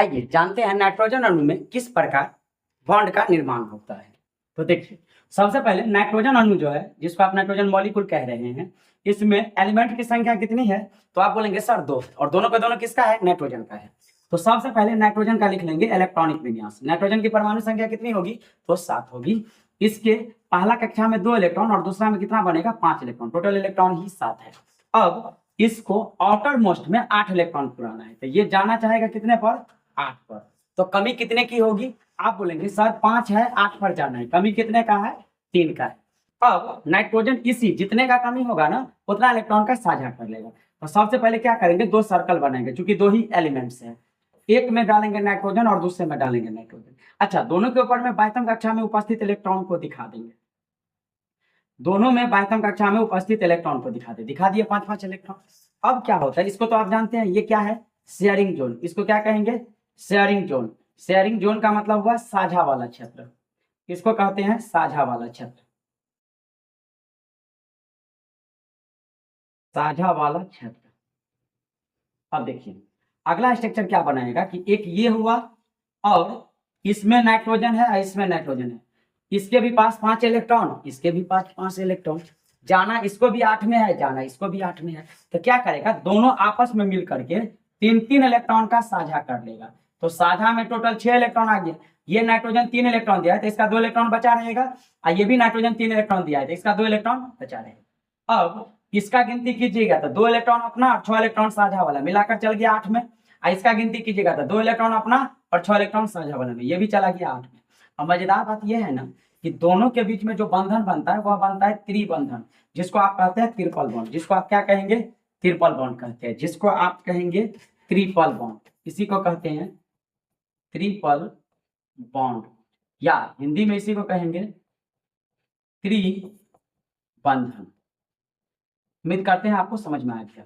आइए जानते हैं नाइट्रोजन अणु में किस प्रकार बॉन्ड का निर्माण होता है। तो देखिए, सबसे पहले नाइट्रोजन अणु जो है, जिसको आप नाइट्रोजन मॉलिक्यूल कह रहे हैं, इसमें एलिमेंट की संख्या कितनी है? तो आप बोलेंगे सर 2, और दोनों का दोनों किसका है? नाइट्रोजन का है। तो सबसे पहले नाइट्रोजन का लिख लेंगे इलेक्ट्रॉनिक विन्यास। नाइट्रोजन की परमाणु संख्या कितनी होगी? तो 7 होगी। इसके पहला कक्षा में 2 इलेक्ट्रॉन और दूसरा में कितना बनेगा? 5 इलेक्ट्रॉन। टोटल इलेक्ट्रॉन ही 7 है। अब इसको आउटर मोस्ट में 8 इलेक्ट्रॉन पुराना है, तो ये जाना चाहेगा कितने पर? 8 पर। तो कमी कितने की होगी? आप बोलेंगे सर 5 है, 8 पर जाना है, कमी कितने का है? 3 का है। अब नाइट्रोजन इसी जितने का कमी होगा ना, उतना इलेक्ट्रॉन का साझा कर लेगा। तो सबसे पहले क्या करेंगे? 2 सर्कल बनाएंगे, क्योंकि 2 ही एलिमेंट्स हैं। एक में डालेंगे नाइट्रोजन और दूसरे में डालेंगे नाइट्रोजन। अच्छा, दोनों के ऊपर में बाह्यतम कक्षा में उपस्थित इलेक्ट्रॉन को दिखा देंगे। दोनों में बाह्यतम कक्षा में उपस्थित इलेक्ट्रॉन को दिखा दिए 5-5 इलेक्ट्रॉन। अब क्या होता है, इसको तो आप जानते हैं, ये क्या है? Sharing zone. इसको क्या कहेंगे? Sharing zone. शेयरिंग जोन का मतलब हुआ साझा वाला क्षेत्र। इसको कहते हैं साझा वाला क्षेत्र। साझा वाला क्षेत्र। अब देखिए, अगला स्ट्रक्चर क्या बनाएगा कि एक ये हुआ, और इसमें नाइट्रोजन है और इसमें नाइट्रोजन है। इसके भी पास 5 इलेक्ट्रॉन, इसके भी पास 5 इलेक्ट्रॉन। जाना इसको भी 8 में है, जाना इसको भी 8 में है। तो क्या करेगा? दोनों आपस में मिल करके 3-3 इलेक्ट्रॉन का साझा कर लेगा। तो साझा में टोटल 6 इलेक्ट्रॉन आ गया। ये नाइट्रोजन 3 इलेक्ट्रॉन दिया है, तो इसका 2 इलेक्ट्रॉन बचा रहेगा। और ये भी नाइट्रोजन 3 इलेक्ट्रॉन दिया है, तो इसका 2 इलेक्ट्रॉन बचा रहेगा। अब इसका गिनती कीजिएगा तो 2 इलेक्ट्रॉन अपना और 6 इलेक्ट्रॉन साझा वाला, मिलाकर चल गया 8 में। और इसका गिनती कीजिएगा तो 2 इलेक्ट्रॉन अपना और 6 इलेक्ट्रॉन साझा वाला में, ये भी चला गया 8 में। अब मजेदार बात यह है ना कि दोनों के बीच में जो बंधन बनता है वह बनता है त्रिबंधन, जिसको आप कहते हैं ट्रिपल बॉन्ड। जिसको आप क्या कहेंगे? ट्रिपल बॉन्ड कहते हैं। जिसको आप कहेंगे ट्रिपल बॉन्ड, इसी को कहते हैं ट्रिपल बॉन्ड, या हिंदी में इसी को कहेंगे त्रिबंधन। उम्मीद करते हैं आपको समझ में आ गया।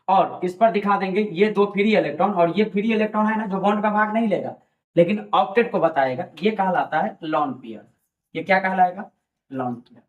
और इस पर दिखा देंगे ये 2 फ्री इलेक्ट्रॉन, और ये फ्री इलेक्ट्रॉन है ना, जो बॉन्ड का भाग नहीं लेगा लेकिन ऑक्टेट को बताएगा, ये कहलाता है लोन पेयर। ये क्या कहलाएगा? Lone pair.